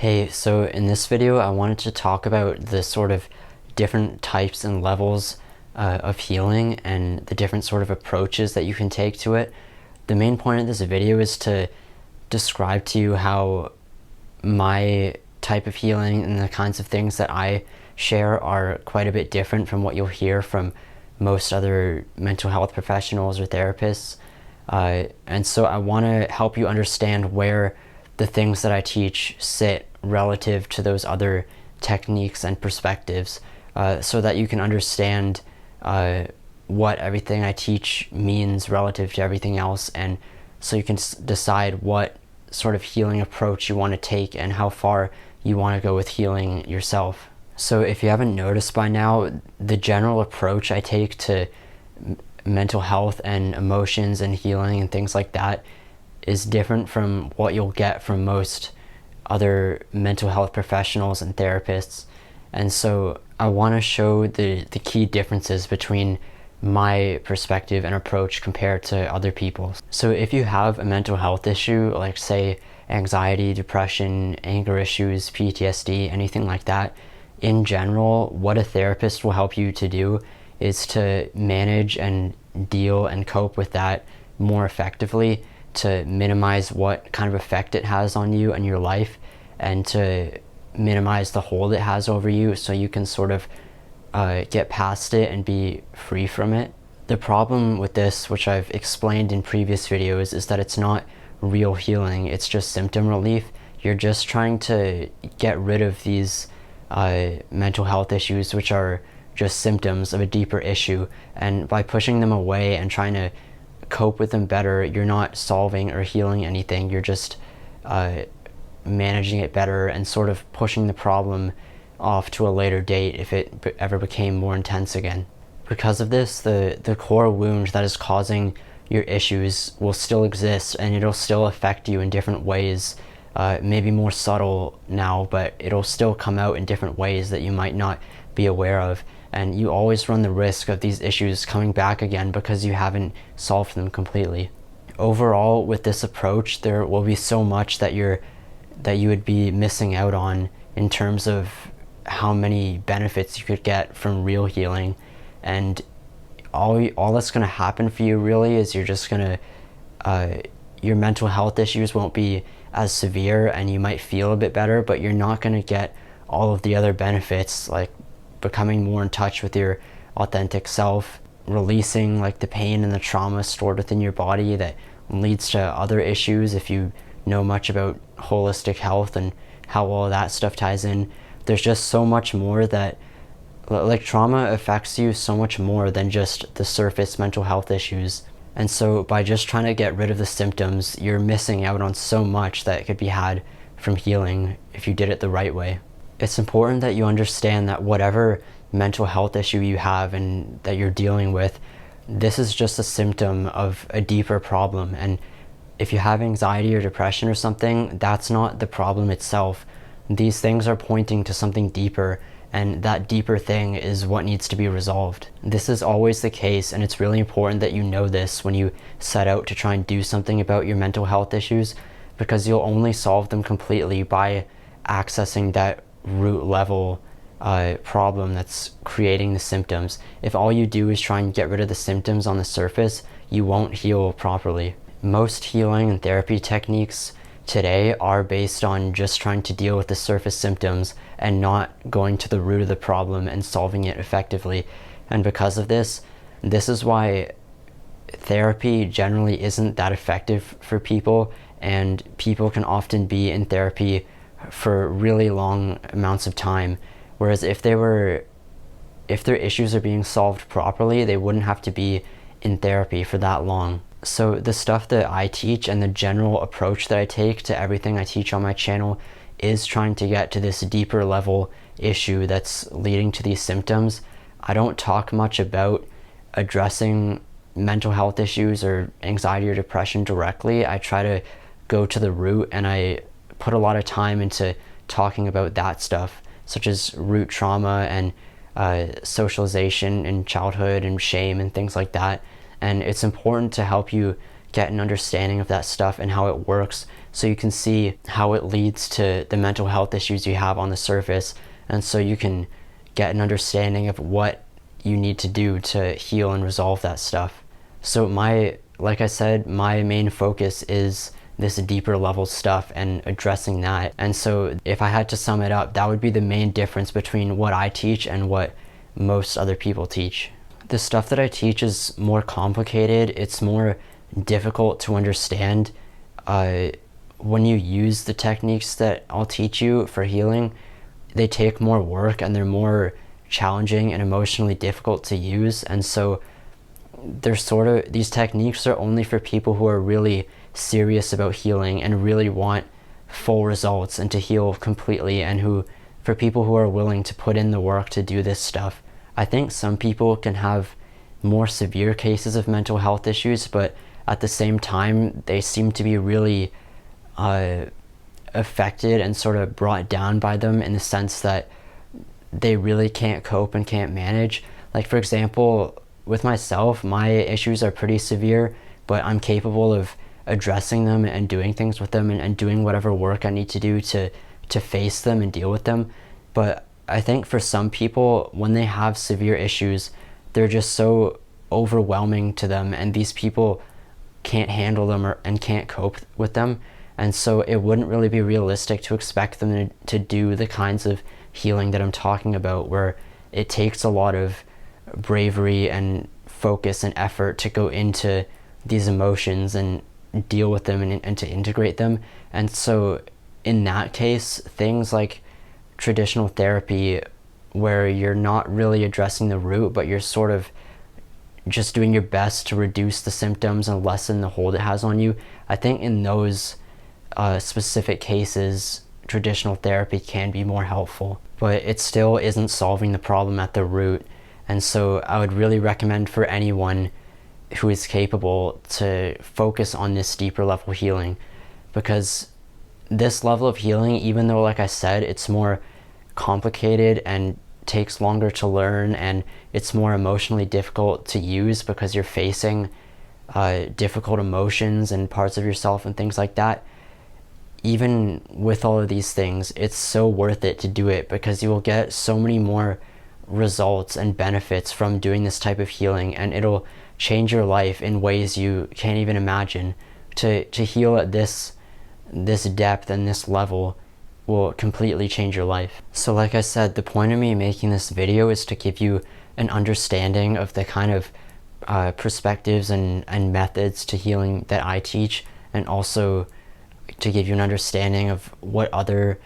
Hey, so in this video I wanted to talk about the sort of different types and levels of healing and the different sort of approaches that you can take to it. The main point of this video is to describe to you how my type of healing and the kinds of things that I share are quite a bit different from what you'll hear from most other mental health professionals or therapists. And so I want to help you understand where the things that I teach sit relative to those other techniques and perspectives, so that you can understand what everything I teach means relative to everything else, and so you can decide what sort of healing approach you want to take and how far you want to go with healing yourself. So if you haven't noticed by now, the general approach I take to mental health and emotions and healing and things like that is different from what you'll get from most other mental health professionals and therapists. And so I want to show the key differences between my perspective and approach compared to other people's. So if you have a mental health issue, like say anxiety, depression, anger issues, PTSD, anything like that, in general, what a therapist will help you to do is to manage and deal and cope with that more effectively, to minimize what kind of effect it has on you and your life, and to minimize the hold it has over you so you can sort of get past it and be free from it. The problem with this, which I've explained in previous videos, is that it's not real healing, it's just symptom relief. You're just trying to get rid of these mental health issues, which are just symptoms of a deeper issue, and by pushing them away and trying to cope with them better, you're not solving or healing anything. You're just managing it better and sort of pushing the problem off to a later date if it ever became more intense again. Because of this, the core wound that is causing your issues will still exist, and it'll still affect you in different ways, maybe more subtle now, but it'll still come out in different ways that you might not be aware of. And you always run the risk of these issues coming back again because you haven't solved them completely. Overall, with this approach, there will be so much that you would be missing out on in terms of how many benefits you could get from real healing. And all that's going to happen for you really is you're just going to your mental health issues won't be as severe, and you might feel a bit better, but you're not going to get all of the other benefits, like becoming more in touch with your authentic self, releasing like the pain and the trauma stored within your body that leads to other issues. If you know much about holistic health and how all that stuff ties in, there's just so much more that, like, trauma affects you so much more than just the surface mental health issues. And so by just trying to get rid of the symptoms, you're missing out on so much that could be had from healing if you did it the right way. It's important that you understand that whatever mental health issue you have and that you're dealing with, this is just a symptom of a deeper problem. And if you have anxiety or depression or something, that's not the problem itself. These things are pointing to something deeper, and that deeper thing is what needs to be resolved. This is always the case, and it's really important that you know this when you set out to try and do something about your mental health issues, because you'll only solve them completely by accessing that root level problem that's creating the symptoms. If all you do is try and get rid of the symptoms on the surface, you won't heal properly. Most healing and therapy techniques today are based on just trying to deal with the surface symptoms and not going to the root of the problem and solving it effectively. And because of this is why therapy generally isn't that effective for people, and people can often be in therapy for really long amounts of time. Whereas if their issues are being solved properly, they wouldn't have to be in therapy for that long. So the stuff that I teach and the general approach that I take to everything I teach on my channel is trying to get to this deeper level issue that's leading to these symptoms. I don't talk much about addressing mental health issues or anxiety or depression directly. I try to go to the root, and I put a lot of time into talking about that stuff, such as root trauma and socialization in childhood and shame and things like that. And it's important to help you get an understanding of that stuff and how it works, so you can see how it leads to the mental health issues you have on the surface, and so you can get an understanding of what you need to do to heal and resolve that stuff. So like I said, my main focus is this deeper level stuff and addressing that. And so if I had to sum it up, that would be the main difference between what I teach and what most other people teach. The stuff that I teach is more complicated. It's more difficult to understand. When you use the techniques that I'll teach you for healing, they take more work and they're more challenging and emotionally difficult to use. And so these techniques are only for people who are really serious about healing and really want full results and to heal completely, and for people who are willing to put in the work to do this stuff. I think some people can have more severe cases of mental health issues, but at the same time, they seem to be really affected and sort of brought down by them, in the sense that they really can't cope and can't manage. Like, for example, with myself, my issues are pretty severe, but I'm capable of addressing them and doing things with them and doing whatever work I need to do to face them and deal with them. But I think for some people, when they have severe issues, they're just so overwhelming to them, and these people can't handle them and can't cope with them. And so it wouldn't really be realistic to expect them to do the kinds of healing that I'm talking about, where it takes a lot of bravery and focus and effort to go into these emotions and deal with them and to integrate them. And so in that case, things like traditional therapy, where you're not really addressing the root, but you're sort of just doing your best to reduce the symptoms and lessen the hold it has on you, I think in those specific cases, traditional therapy can be more helpful, but it still isn't solving the problem at the root. And so I would really recommend for anyone who is capable to focus on this deeper level healing, because this level of healing, even though, like I said, it's more complicated and takes longer to learn, and it's more emotionally difficult to use because you're facing difficult emotions and parts of yourself and things like that, even with all of these things, it's so worth it to do it, because you will get so many more results and benefits from doing this type of healing, and it'll change your life in ways you can't even imagine. To heal at this depth and this level will completely change your life. So like I said, the point of me making this video is to give you an understanding of the kind of perspectives and methods to healing that I teach, and also to give you an understanding of what other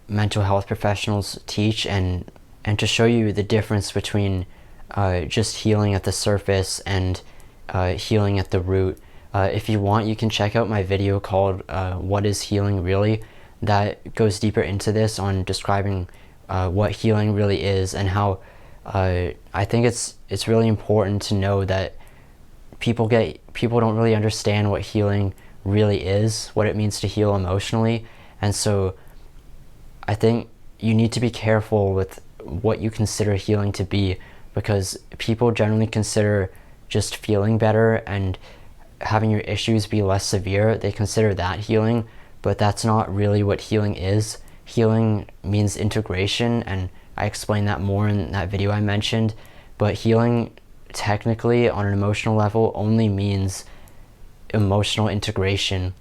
mental health professionals teach, and to show you the difference between just healing at the surface and healing at the root. If you want, you can check out my video called What is Healing Really? That goes deeper into this, on describing what healing really is, and how I think it's really important to know that people don't really understand what healing really is, what it means to heal emotionally. And so I think you need to be careful with what you consider healing to be, because people generally consider just feeling better and having your issues be less severe, they consider that healing, but that's not really what healing is. Healing means integration, and I explained that more in that video I mentioned, but healing technically on an emotional level only means emotional integration,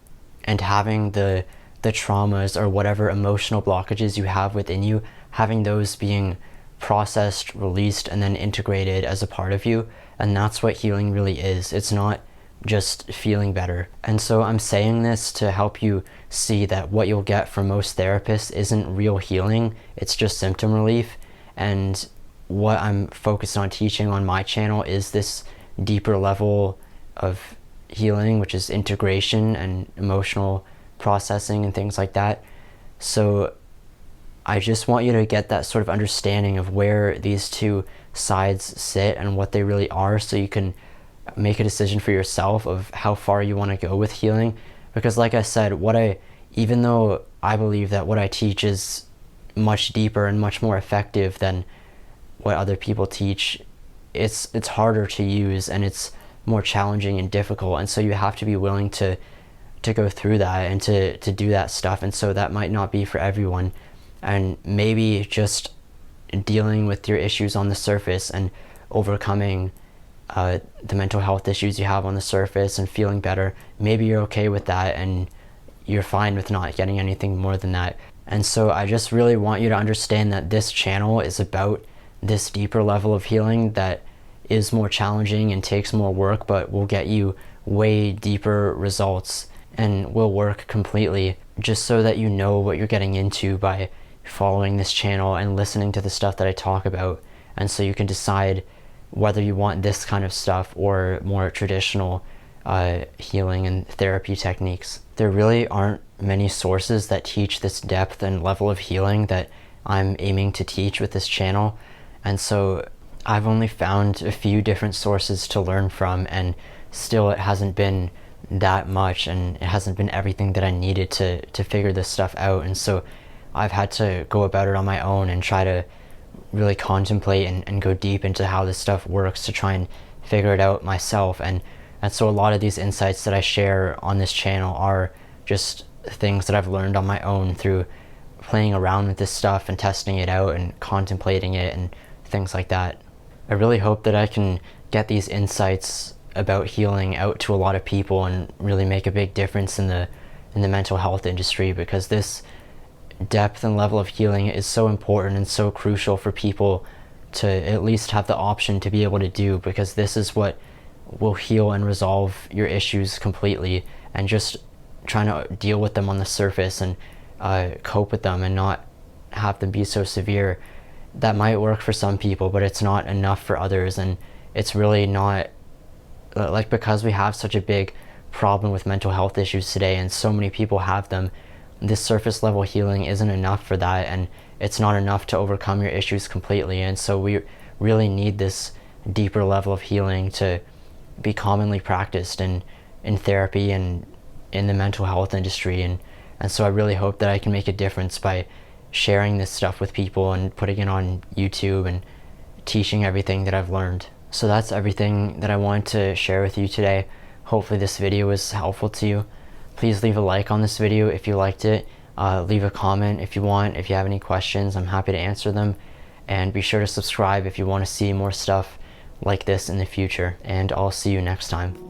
and having the traumas or whatever emotional blockages you have within you, having those being processed, released, and then integrated as a part of you. And that's what healing really is. It's not just feeling better. And so I'm saying this to help you see that what you'll get from most therapists isn't real healing, it's just symptom relief. And what I'm focused on teaching on my channel is this deeper level of healing, which is integration and emotional processing and things like that. So I just want you to get that sort of understanding of where these two sides sit and what they really are, so you can make a decision for yourself of how far you want to go with healing. Because like I said, even though I believe that what I teach is much deeper and much more effective than what other people teach, it's harder to use, and it's more challenging and difficult, and so you have to be willing to go through that and to do that stuff. And so that might not be for everyone, and maybe just dealing with your issues on the surface and overcoming the mental health issues you have on the surface and feeling better, maybe you're okay with that and you're fine with not getting anything more than that. And so I just really want you to understand that this channel is about this deeper level of healing that is more challenging and takes more work, but will get you way deeper results and will work completely, just so that you know what you're getting into by following this channel and listening to the stuff that I talk about. And so you can decide whether you want this kind of stuff or more traditional healing and therapy techniques. There really aren't many sources that teach this depth and level of healing that I'm aiming to teach with this channel. And so I've only found a few different sources to learn from, and still it hasn't been that much, and it hasn't been everything that I needed to figure this stuff out. And so I've had to go about it on my own and try to really contemplate and go deep into how this stuff works to try and figure it out myself. And so a lot of these insights that I share on this channel are just things that I've learned on my own through playing around with this stuff and testing it out and contemplating it and things like that. I really hope that I can get these insights about healing out to a lot of people and really make a big difference in the mental health industry, because this depth and level of healing is so important and so crucial for people to at least have the option to be able to do, because this is what will heal and resolve your issues completely. And just trying to deal with them on the surface and cope with them and not have them be so severe, that might work for some people, but it's not enough for others. And it's really not, like, because we have such a big problem with mental health issues today and so many people have them, this surface level healing isn't enough for that, and it's not enough to overcome your issues completely. And so we really need this deeper level of healing to be commonly practiced in therapy and in the mental health industry. And so I really hope that I can make a difference by sharing this stuff with people and putting it on YouTube and teaching everything that I've learned. So that's everything that I wanted to share with you today. Hopefully this video was helpful to you. Please leave a like on this video if you liked it. Leave a comment if you want. If you have any questions, I'm happy to answer them. And be sure to subscribe if you want to see more stuff like this in the future. And I'll see you next time.